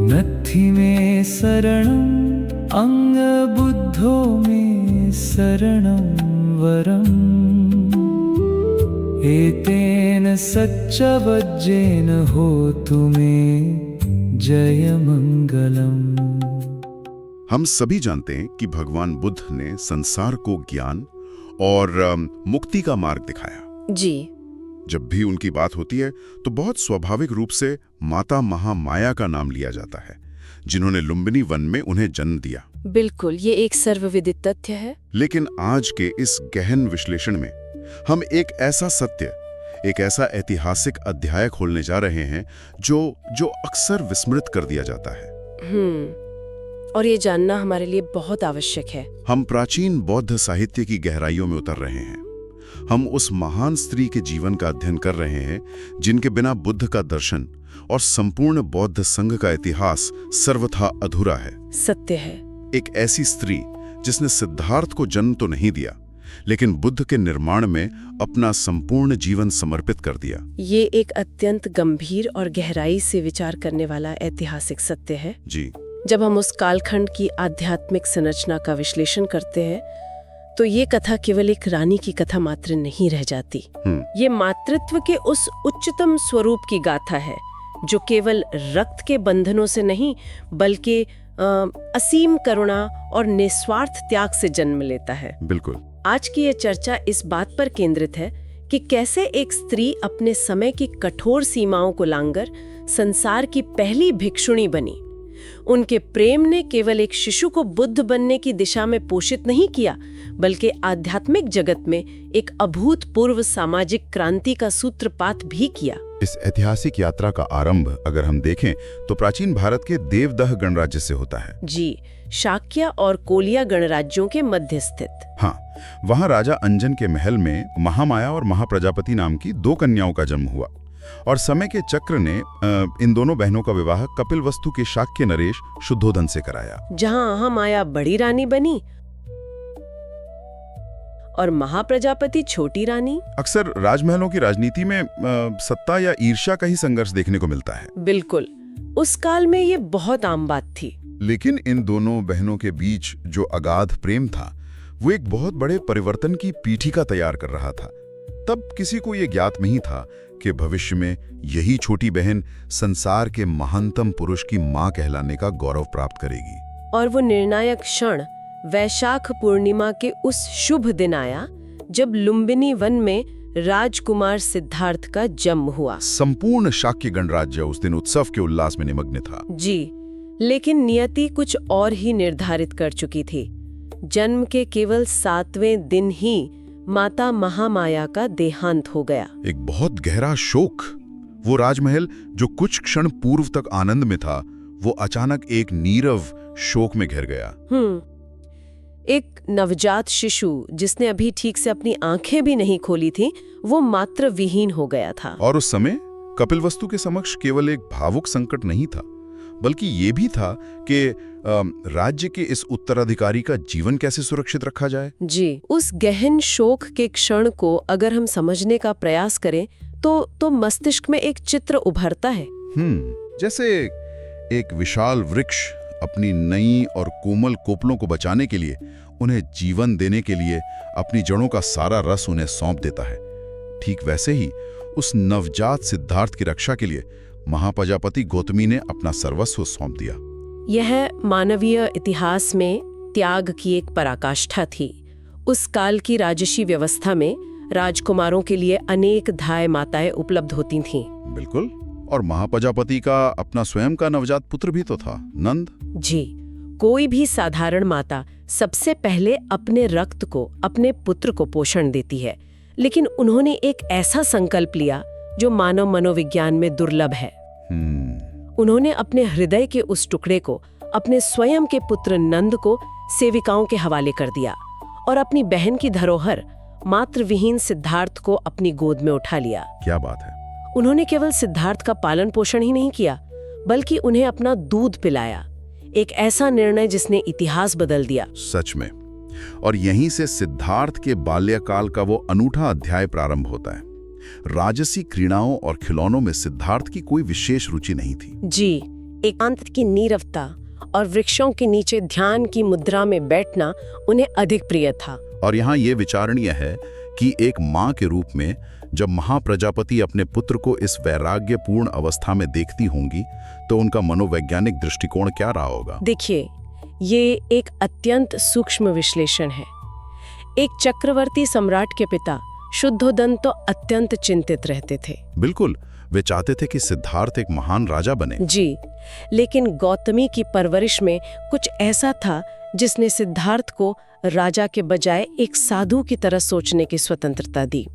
नत्थि में शरणं अंगबुद्धो में शरणं वरम् एतेन सच्चवज्जेन होतु मे जय मंगलम्। हम सभी जानते हैं कि भगवान बुद्ध ने संसार को ज्ञान और मुक्ति का मार्ग दिखाया। जी। जब भी उनकी बात होती है तो बहुत स्वाभाविक रूप से माता महामाया का नाम लिया जाता है, जिन्होंने लुम्बिनी वन में उन्हें जन्म दिया। बिल्कुल, ये एक सर्वविदित तथ्य है। लेकिन आज के इस गहन विश्लेषण में हम एक ऐसा सत्य, एक ऐसा ऐतिहासिक अध्याय खोलने जा रहे हैं जो अक्सर विस्मृत कर दिया जाता है। और ये जानना हमारे लिए बहुत आवश्यक है। हम प्राचीन बौद्ध साहित्य की गहराइयों में उतर रहे हैं। हम उस महान स्त्री के जीवन का अध्ययन कर रहे हैं जिनके बिना बुद्ध का दर्शन और संपूर्ण बौद्ध संघ का इतिहास सर्वथा अधूरा है। सत्य है। एक ऐसी स्त्री जिसने सिद्धार्थ को जन्म तो नहीं दिया, लेकिन बुद्ध के निर्माण में अपना संपूर्ण जीवन समर्पित कर दिया। ये एक अत्यंत गंभीर और गहराई से विचार करने वाला ऐतिहासिक सत्य है। जी। जब हम उस कालखंड की आध्यात्मिक संरचना का विश्लेषण करते हैं तो ये कथा केवल एक रानी की कथा मात्र नहीं रह जाती। ये मातृत्व के उस उच्चतम स्वरूप की गाथा है जो केवल रक्त के बंधनों से नहीं बल्कि असीम करुणा और निस्वार्थ त्याग से जन्म लेता है। बिल्कुल। आज की ये चर्चा इस बात पर केंद्रित है कि कैसे एक स्त्री अपने समय की कठोर सीमाओं को लांघकर संसार की पहली भिक्षुणी बनी। उनके प्रेम ने केवल एक शिशु को बुद्ध बनने की दिशा में पोषित नहीं किया, बल्कि आध्यात्मिक जगत में एक अभूतपूर्व सामाजिक क्रांति का सूत्रपात भी किया। इस ऐतिहासिक यात्रा का आरंभ अगर हम देखें तो प्राचीन भारत के देवदह गणराज्य से होता है। जी, शाक्य और कोलिया गणराज्यों के मध्य स्थित। हाँ, वहाँ राजा अंजन के महल में महामाया और महाप्रजापति नाम की दो कन्याओं का जन्म हुआ और समय के चक्र ने इन दोनों बहनों का विवाह कपिलवस्तु के शाक्य नरेश शुद्धोधन से कराया, जहाँ महामाया बड़ी रानी बनी और महाप्रजापति छोटी रानी। अक्सर राजमहलों की राजनीति में सत्ता या ईर्ष्या का ही संघर्ष देखने को मिलता है। बिल्कुल, उस काल में ये बहुत आम बात थी। लेकिन इन दोनों बहनों के बीच जो अगाध प्रेम था वो एक बहुत बड़े परिवर्तन की पीठिका तैयार कर रहा था। तब किसी को ये ज्ञात नहीं था कि भविष्य में यही छोटी बहन संसार के महानतम पुरुष की मां कहलाने का गौरव प्राप्त करेगी। और वो निर्णायक क्षण वैशाख पूर्णिमा के उस शुभ दिन आया जब लुम्बिनी वन में राजकुमार सिद्धार्थ का जन्म हुआ। संपूर्ण शाक्य गणराज्य उस दिन उत्सव के उल्लास में निमग्न था। जी, लेकिन नियति कुछ और ही निर्धारित कर चुकी थी। जन्म के केवल 7वें दिन ही माता महामाया का देहांत हो गया। एक बहुत गहरा शोक। वो राजमहल जो कुछ क्षण पूर्व तक आनंद में था, वो अचानक एक नीरव शोक में घिर गया। एक नवजात शिशु जिसने अभी ठीक से अपनी आंखें भी नहीं खोली थी, वो मात्र विहीन हो गया था। और उस समय कपिलवस्तु के समक्ष केवल एक भावुक संकट नहीं था, बल्कि ये भी था कि राज्य के इस उत्तराधिकारी का जीवन कैसे सुरक्षित रखा जाए। जी, उस गहन शोक के क्षण को अगर हम समझने का प्रयास करें तो मस्तिष्क में एक चित्र उभरता है। जैसे एक विशाल वृक्ष अपनी नई और कोमल कोपलों को बचाने के लिए, उन्हें जीवन देने के लिए अपनी जड़ों का सारा रस उन्हें सौंप देता है। ठीक वैसे ही उस नवजात सिद्धार्थ की रक्षा के लिए महाप्रजापति गौतमी ने अपना सर्वस्व सौंप दिया। यह मानवीय इतिहास में त्याग की एक पराकाष्ठा थी। उस काल की राजसी व्यवस्था में राजकुमारों के लिए अनेक धाय माताएं उपलब्ध होती थीं। बिल्कुल, और महाप्रजापति का अपना स्वयं का नवजात पुत्र भी तो था, नंद। जी, कोई भी साधारण माता सबसे पहले अपने रक्त को, अपने पुत्र को पोषण देती है, लेकिन उन्होंने एक ऐसा संकल्प लिया जो मानव मनोविज्ञान में दुर्लभ है। उन्होंने अपने हृदय के उस टुकड़े को, अपने स्वयं के पुत्र नंद को सेविकाओं के हवाले कर दिया और अपनी बहन की धरोहर मात्र विहीन सिद्धार्थ को अपनी गोद में उठा लिया। क्या बात है। उन्होंने केवल सिद्धार्थ का पालन पोषण ही नहीं किया, बल्कि उन्हें अपना दूध पिलाया। एक ऐसा निर्णय जिसने इतिहास बदल दिया। सच में। और यहीं से सिद्धार्थ के बाल्यकाल का वो अनूठा अध्याय प्रारंभ होता है। राजसी क्रीड़ाओं और खिलौनों में सिद्धार्थ की कोई विशेष रुचि नहीं थी। जी, एकांत की नीरवता और वृक्षों के नीचे ध्यान की मुद्रा में बैठना उन्हें अधिक प्रिय था। और यहाँ ये विचारणीय है कि एक माँ के रूप में जब महाप्रजापति अपने पुत्र को इस वैराग्यपूर्ण अवस्था में देखती होंगी तो उनका मनोवैज्ञानिक दृष्टिकोण क्या रहा होगा? देखिए, ये एक अत्यंत सूक्ष्म विश्लेषण है। एक चक्रवर्ती सम्राट के पिता शुद्धोदन तो अत्यंत चिंतित रहते थे। बिल्कुल, वे चाहते थे कि सिद्धार्थ एक महान राजा बने। जी, लेकिन गौतमी की परवरिश में कुछ ऐसा था जिसने सिद्धार्थ को राजा के बजाय एक साधु की तरह सोचने की स्वतंत्रता दी।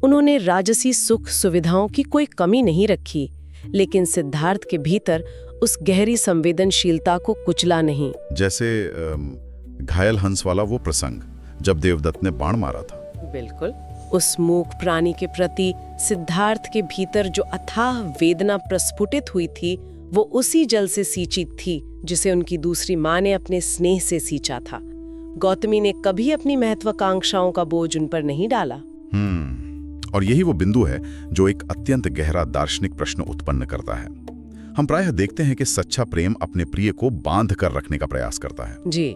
उन्होंने राजसी सुख सुविधाओं की कोई कमी नहीं रखी, लेकिन सिद्धार्थ के भीतर उस गहरी संवेदनशीलता को कुचला नहीं। जैसे घायल हंस वाला वो प्रसंग जब देवदत्त ने बाण मारा था। बिल्कुल, उस मूक प्राणी के प्रति सिद्धार्थ के भीतर जो अथाह वेदना प्रस्फुटित हुई थी, वो उसी जल से सींची थी जिसे उनकी दूसरी माँ ने अपने स्नेह से सींचा था। गौतमी ने कभी अपनी महत्वाकांक्षाओं का बोझ उन पर नहीं डाला। और यही वो बिंदु है जो एक अत्यंत गहरा दार्शनिक प्रश्न उत्पन्न करता है। हम प्रायः देखते हैं कि सच्चा प्रेम अपने प्रिय को बांध कर रखने का प्रयास करता है। जी,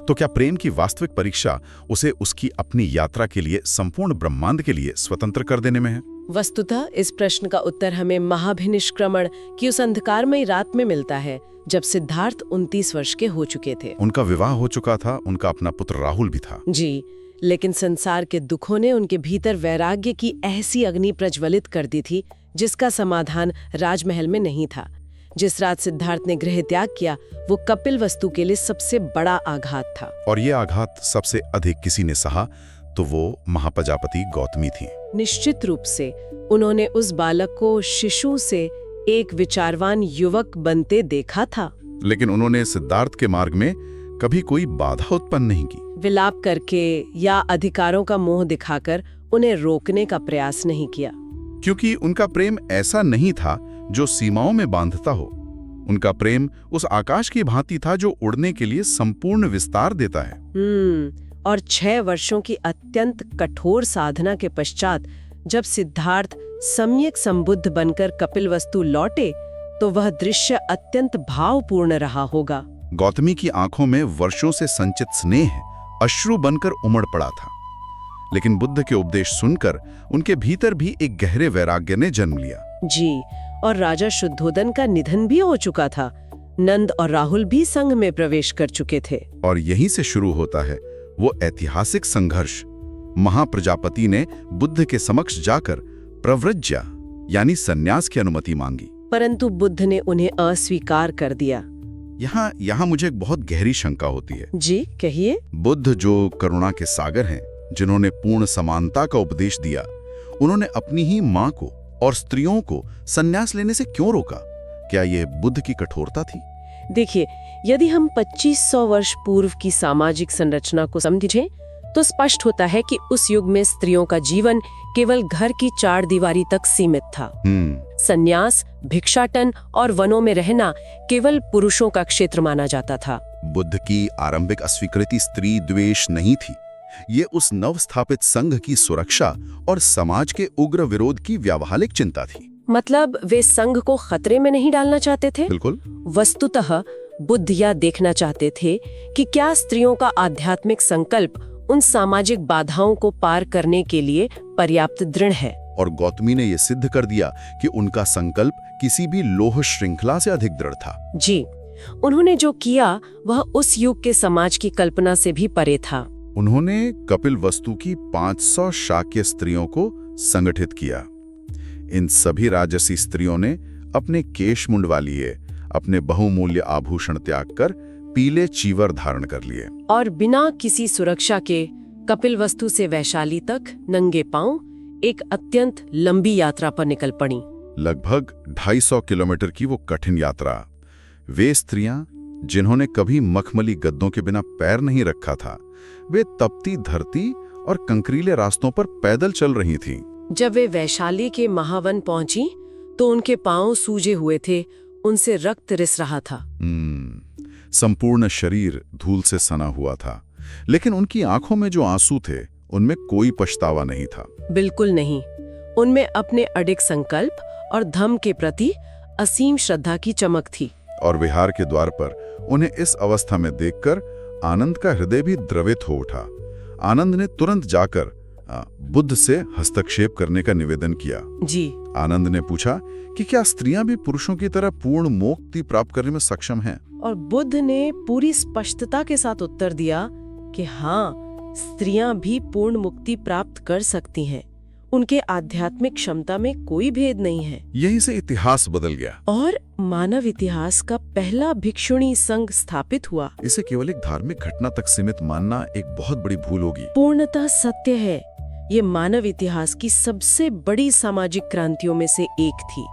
तो क्या प्रेम की वास्तविक परीक्षा उसे उसकी अपनी यात्रा के लिए, संपूर्ण ब्रह्मांड के लिए स्वतंत्र कर देने में है? वस्तुतः इस प्रश्न का उत्तर हमें महाभिनिष्क्रमण की उस अंधकारमयी रात में मिलता है जब सिद्धार्थ 29 वर्ष के हो चुके थे। उनका विवाह हो चुका था, उनका अपना पुत्र राहुल भी था। जी, लेकिन संसार के दुखों ने उनके भीतर वैराग्य की ऐसी अग्नि प्रज्वलित कर दी थी जिसका समाधान राजमहल में नहीं था। जिस रात सिद्धार्थ ने गृह त्याग किया, वो कपिल वस्तु के लिए सबसे बड़ा आघात था। और ये आघात सबसे अधिक किसी ने सहा तो वो महाप्रजापति गौतमी थी। निश्चित रूप से उन्होंने उस बालक को शिशु से एक विचारवान युवक बनते देखा था, लेकिन उन्होंने सिद्धार्थ के मार्ग में कभी कोई बाधा उत्पन्न नहीं की। विलाप करके या अधिकारों का मोह दिखाकर उन्हें रोकने का प्रयास नहीं किया, क्योंकि उनका प्रेम ऐसा नहीं था जो सीमाओं में बांधता हो। उनका प्रेम उस आकाश की भांति था जो उड़ने के लिए संपूर्ण विस्तार देता है। और 6 वर्षों की अत्यंत कठोर साधना के पश्चात जब सिद्धार्थ सम्यक संबुद्ध बनकर कपिलवस्तु लौटे तो वह दृश्य अत्यंत भावपूर्ण रहा होगा। गौतमी की आंखों में वर्षों से संचित स्नेह अश्रु बनकर उमड़ पड़ा था, लेकिन बुद्ध के उपदेश सुनकर उनके भीतर भी एक गहरे वैराग्य ने जन्म लिया। जी, और राजा शुद्धोदन का निधन भी हो चुका था। नंद और राहुल भी संघ में प्रवेश कर चुके थे। और यहीं से शुरू होता है वो ऐतिहासिक संघर्ष। महाप्रजापति ने बुद्ध के समक्ष जाकर प्रव्रज्या यानी संन्यास की अनुमति मांगी, परंतु बुद्ध ने उन्हें अस्वीकार कर दिया। यहाँ मुझे एक बहुत गहरी शंका होती है। जी कहिए। बुद्ध जो करुणा के सागर हैं, जिन्होंने पूर्ण समानता का उपदेश दिया, उन्होंने अपनी ही माँ को और स्त्रियों को संन्यास लेने से क्यों रोका? क्या यह बुद्ध की कठोरता थी? देखिए, यदि हम 2500 वर्ष पूर्व की सामाजिक संरचना को समझें तो स्पष्ट होता है कि उस युग में स्त्रियों का जीवन केवल घर की 4 दीवारी तक सीमित था। संन्यास, भिक्षाटन और वनों में रहना केवल पुरुषों का क्षेत्र माना जाता था। बुद्ध की आरंभिक अस्वीकृति स्त्री द्वेष नहीं थी, ये उस नवस्थापित संघ की सुरक्षा और समाज के उग्र विरोध की व्यावहारिक चिंता थी। मतलब वे संघ को खतरे में नहीं डालना चाहते थे। बिल्कुल। वस्तुतः बुद्ध यह देखना चाहते थे कि क्या स्त्रियों का आध्यात्मिक संकल्प उन सामाजिक बाधाओं को पार करने के लिए पर्याप्त दृढ़ है। और गौतमी ने यह सिद्ध कर दिया कि उनका संकल्प किसी भी लोह श्रृंखला से अधिक दृढ़ था। जी, उन्होंने जो किया वह उस युग के समाज की कल्पना से भी परे था। उन्होंने कपिल वस्तु की 500 शाक्य स्त्रियों को संगठित किया। इन सभी राजसी स्त्रियों ने अपने केश मुंडवा लिए, अपने बहुमूल्य आभूषण त्याग कर पीले चीवर धारण कर लिए और बिना किसी सुरक्षा के कपिल वस्तु से वैशाली तक नंगे पांव एक अत्यंत लंबी यात्रा पर निकल पड़ी। लगभग 250 किलोमीटर की वो कठिन यात्रा। वे स्त्रियां जिन्होंने कभी मखमली गद्दों के बिना पैर नहीं रखा था, वे तपती धरती और कंकरीले रास्तों पर पैदल चल रही थीं। जब वे वैशाली के महावन पहुंची तो उनके पांव सूजे हुए थे, उनसे रक्त रिस रहा था। संपूर्ण शरीर धूल से सना हुआ था, लेकिन उनकी आंखों में जो आंसू थे उनमें कोई पछतावा नहीं था। बिल्कुल नहीं। उनमें अपने अडिग संकल्प और धर्म के प्रति असीम श्रद्धा की चमक थी। और विहार के द्वार पर उन्हें इस अवस्था में देखकर आनंद का हृदय भी द्रवित हो उठा। आनंद ने तुरंत जाकर बुद्ध से हस्तक्षेप करने का निवेदन किया। जी। आनंद ने पूछा कि क्या स्त्रियां भी पुरुषों की तरह पूर्ण मुक्ति प्राप्त करने में सक्षम हैं? और बुद्ध ने पूरी स्पष्टता के साथ उत्तर दिया कि हाँ, स्त्रियां भी पूर्ण मुक्ति प्राप्त कर सकती हैं। उनके आध्यात्मिक क्षमता में कोई भेद नहीं है। यहीं से इतिहास बदल गया और मानव इतिहास का पहला भिक्षुणी संघ स्थापित हुआ। इसे केवल एक धार्मिक घटना तक सीमित मानना एक बहुत बड़ी भूल होगी। पूर्णतः सत्य है। ये मानव इतिहास की सबसे बड़ी सामाजिक क्रांतियों में से एक थी।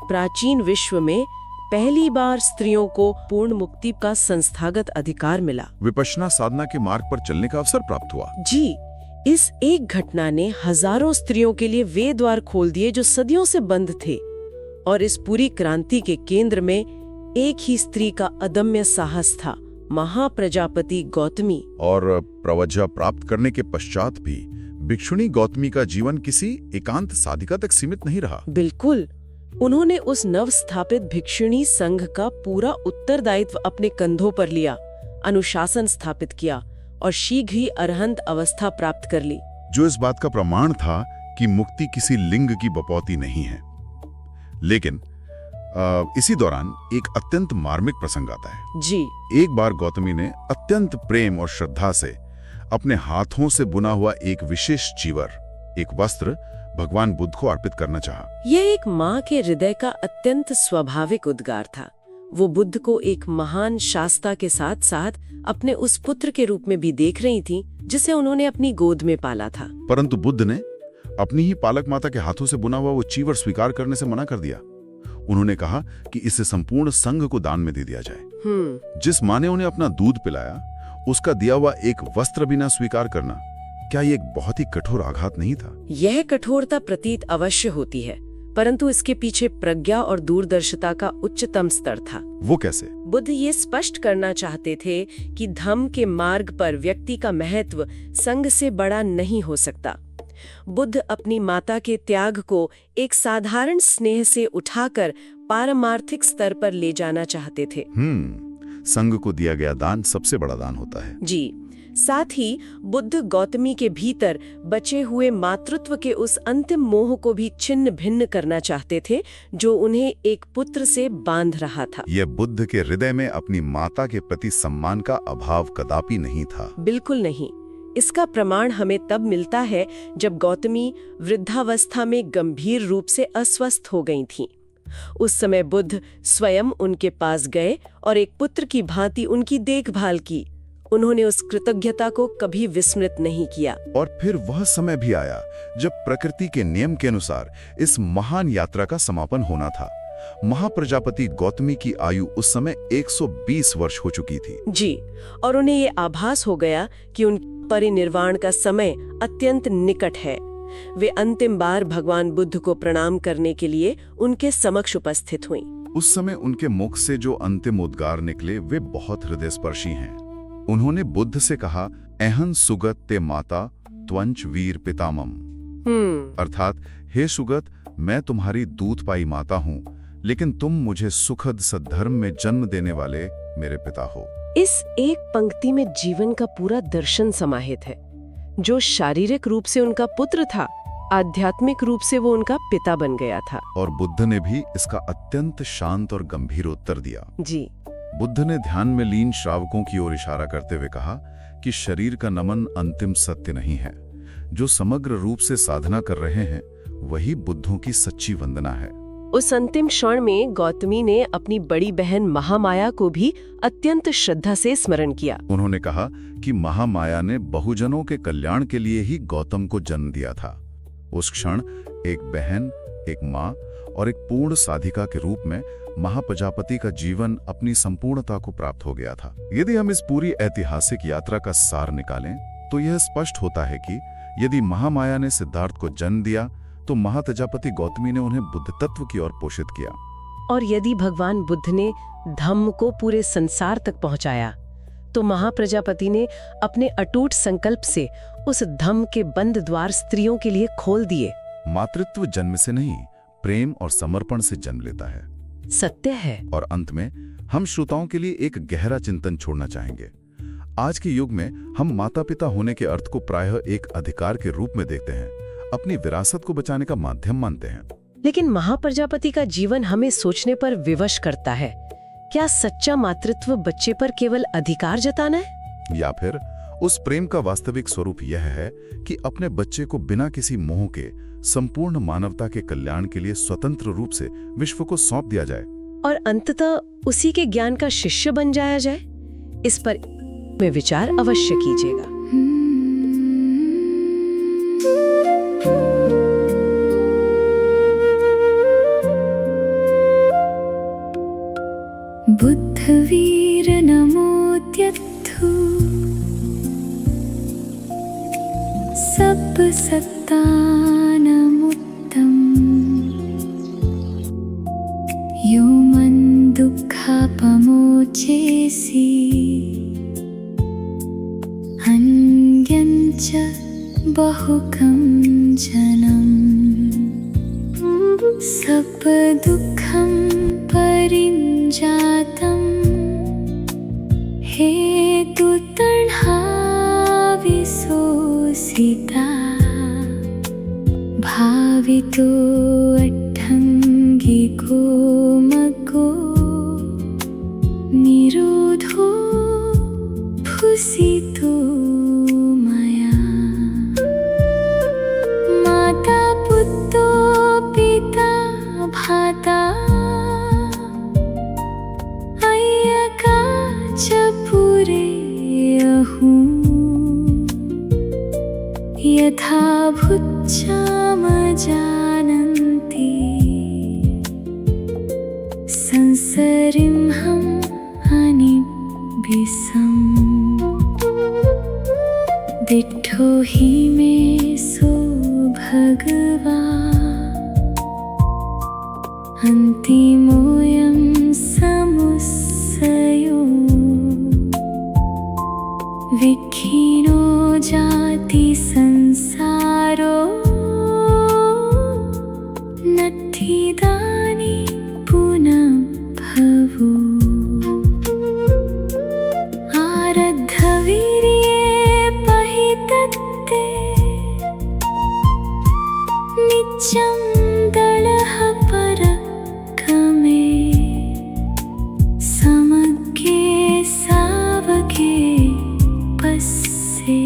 प्राचीन विश्व में पहली बार स्त्रियों को पूर्ण मुक्ति का संस्थागत अधिकार मिला। विपश्यना साधना के मार्ग पर चलने का अवसर प्राप्त हुआ। जी, इस एक घटना ने हजारों स्त्रियों के लिए वे द्वार खोल दिए जो सदियों से बंद थे। और इस पूरी क्रांति के केंद्र में एक ही स्त्री का अदम्य साहस था, महाप्रजापति गौतमी। और प्रवज्जा प्राप्त करने के पश्चात भी भिक्षुणी गौतमी का जीवन किसी एकांत साधिका तक सीमित नहीं रहा। बिल्कुल, उन्होंने उस नव स्थापित भिक्षुणी संघ का पूरा उत्तरदायित्व अपने कंधों पर लिया, अनुशासन स्थापित किया और शीघ्र ही अरहंत अवस्था प्राप्त कर ली। जो इस बात का प्रमाण था कि मुक्ति किसी लिंग की बपौती नहीं है। लेकिन इसी दौरान एक अत्यंत मार्मिक प्रसंग आता है। जी। एक बार गौतमी ने अत्यंत प्रेम और श्रद्धा से अपने हाथों से बुना हुआ एक विशेष चीवर, एक वस्त्र भगवान बुद्ध को अर्पित करना चाहा। यह एक माँ के हृदय का अत्यंत स्वाभाविक उद्गार था। वो बुद्ध को एक महान शास्ता के साथ साथ अपने उस पुत्र के रूप में भी देख रही थी जिसे उन्होंने अपनी गोद में पाला था। परंतु बुद्ध ने अपनी ही पालक माता के हाथों से बुना हुआ वो चीवर स्वीकार करने से मना कर दिया। उन्होंने कहा कि इसे संपूर्ण संघ को दान में दे दिया जाए। जिस माँ ने उन्हें अपना दूध पिलाया, उसका दिया हुआ एक वस्त्र भी ना स्वीकार करना, क्या ये एक बहुत ही कठोर आघात नहीं था? यह कठोरता प्रतीत अवश्य होती है, परंतु इसके पीछे प्रज्ञा और दूरदर्शिता का उच्चतम स्तर था। वो कैसे? बुद्ध ये स्पष्ट करना चाहते थे कि धम्म के मार्ग पर व्यक्ति का महत्व संघ से बड़ा नहीं हो सकता। बुद्ध अपनी माता के त्याग को एक साधारण स्नेह से उठाकर पारमार्थिक स्तर पर ले जाना चाहते थे। संघ को दिया गया दान सबसे बड़ा दान होता है। जी। साथ ही बुद्ध गौतमी के भीतर बचे हुए मातृत्व के उस अंतिम मोह को भी छिन्न भिन्न करना चाहते थे जो उन्हें एक पुत्र से बांध रहा था। यह बुद्ध के हृदय में अपनी माता के प्रति सम्मान का अभाव कदापि नहीं था। बिल्कुल नहीं। इसका प्रमाण हमें तब मिलता है जब गौतमी वृद्धावस्था में गंभीर रूप से अस्वस्थ हो गई थीं। उस समय बुद्ध स्वयं उनके पास गए और एक पुत्र की भांति उनकी देखभाल की। उन्होंने उस कृतज्ञता को कभी विस्मृत नहीं किया। और फिर वह समय भी आया जब प्रकृति के नियम के अनुसार इस महान यात्रा का समापन होना था। महाप्रजापति गौतमी की आयु उस समय 120 वर्ष हो चुकी थी। जी। और उन्हें ये आभास हो गया कि उन परिनिर्वाण का समय अत्यंत निकट है। वे अंतिम बार भगवान बुद्ध को प्रणाम करने के लिए उनके समक्ष उपस्थित हुईं। उस समय उनके मुख से जो अंतिम उद्गार निकले वे बहुत हृदयस्पर्शी हैं। उन्होंने बुद्ध से कहा, एहन सुगत ते माता त्वंच वीर पितामम। अर्थात, हे सुगत, मैं तुम्हारी दूध पाई माता हूँ, लेकिन तुम मुझे सुखद सद्धर्म में जन्म देने वाले मेरे पिता हो। इस एक पंक्ति में जीवन का पूरा दर्शन समाहित है। जो शारीरिक रूप से उनका पुत्र था, आध्यात्मिक रूप से वो उनका पिता बन गया था। और बुद्ध ने भी इसका अत्यंत शांत और गंभीर उत्तर दिया। जी। बुद्ध ने ध्यान में लीन श्रावकों की ओर इशारा करते हुए कहा कि शरीर का नमन अंतिम सत्य नहीं है। जो समग्र रूप से साधना कर रहे हैं वही बुद्धों की सच्ची वंदना है। उस अंतिम क्षण में गौतमी ने अपनी बड़ी बहन महामाया को भी अत्यंत श्रद्धा से स्मरण किया। उन्होंने कहा कि महामाया ने बहुजनों के कल्याण के लिए ही गौतम को जन्म दिया था। उस क्षण एक बहन, एक माँ और एक पूर्ण साधिका के रूप में महाप्रजापति का जीवन अपनी संपूर्णता को प्राप्त हो गया था। यदि हम इस पूरी ऐतिहासिक यात्रा का सार निकालें तो यह स्पष्ट होता है कि यदि महामाया ने सिद्धार्थ को जन्म दिया तो महाप्रजापति गौतमी ने उन्हें बुद्ध तत्व की ओर पोषित किया। और यदि भगवान बुद्ध ने धम्म को पूरे संसार तक पहुंचाया तो महाप्रजापति ने अपने अटूट संकल्प से उस धम्म के बंद द्वार स्त्रियों के लिए खोल दिए। मातृत्व जन्म से नहीं, प्रेम और समर्पण से जन्म लेता है। सत्य है। और अंत में हम श्रोताओं के लिए एक गहरा चिंतन छोड़ना चाहेंगे। आज के युग में हम माता पिता होने के अर्थ को प्रायः एक अधिकार के रूप में देखते हैं, अपनी विरासत को बचाने का माध्यम मानते हैं। लेकिन महाप्रजापति का जीवन हमें सोचने पर विवश करता है। क्या सच्चा मातृत्व बच्चे पर केवल अधिकार जताना है, या फिर उस प्रेम का वास्तविक स्वरूप यह है कि अपने बच्चे को बिना किसी मोह के संपूर्ण मानवता के कल्याण के लिए स्वतंत्र रूप से विश्व को सौंप दिया जाए और अंततः उसी के ज्ञान का शिष्य बन जाया जाए? इस पर में विचार अवश्य कीजिएगा। बुद्धवीर नमोऽत्यथु सब सत्तानमुत्तम यो मन दुःखापमोचेसि अन्यञ्च बहुकं जनम् सब दुःखं परिञ्जातं हेतु तण्हा विशोषिता भावितो अट्ठङ्गिको मको निरोधो भूषितो मया माता पुत्रो पिता भाता अय्यका च पुरे अहूँ यथा भुच्चामजानन्ति संसरिंहम् अनिबिसम् दिट्ठो हि मे सो भगवा अन्तिमोऽयं समुस्सयो विखिनो जाति संसारो नत्थिदानि पुनः भवो आरद्धवीर्ये पहितत्ते नित्यं दलः परकमे समग्रे सावके पस्ये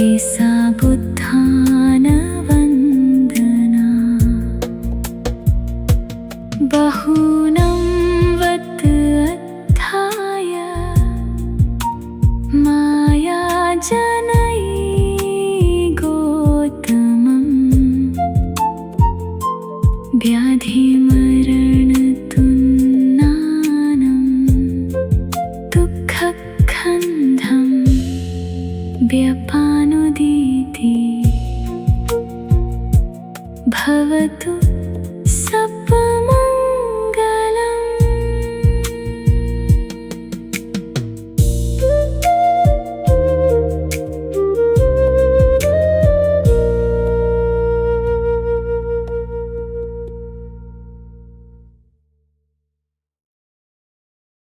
एषा बुद्धानवन्दना बहूनं वत् अत्थाय माया जनयी गौतमम् व्याधिमरणतुन्नानं दुःखखण्डं व्यपानुदीति भवतु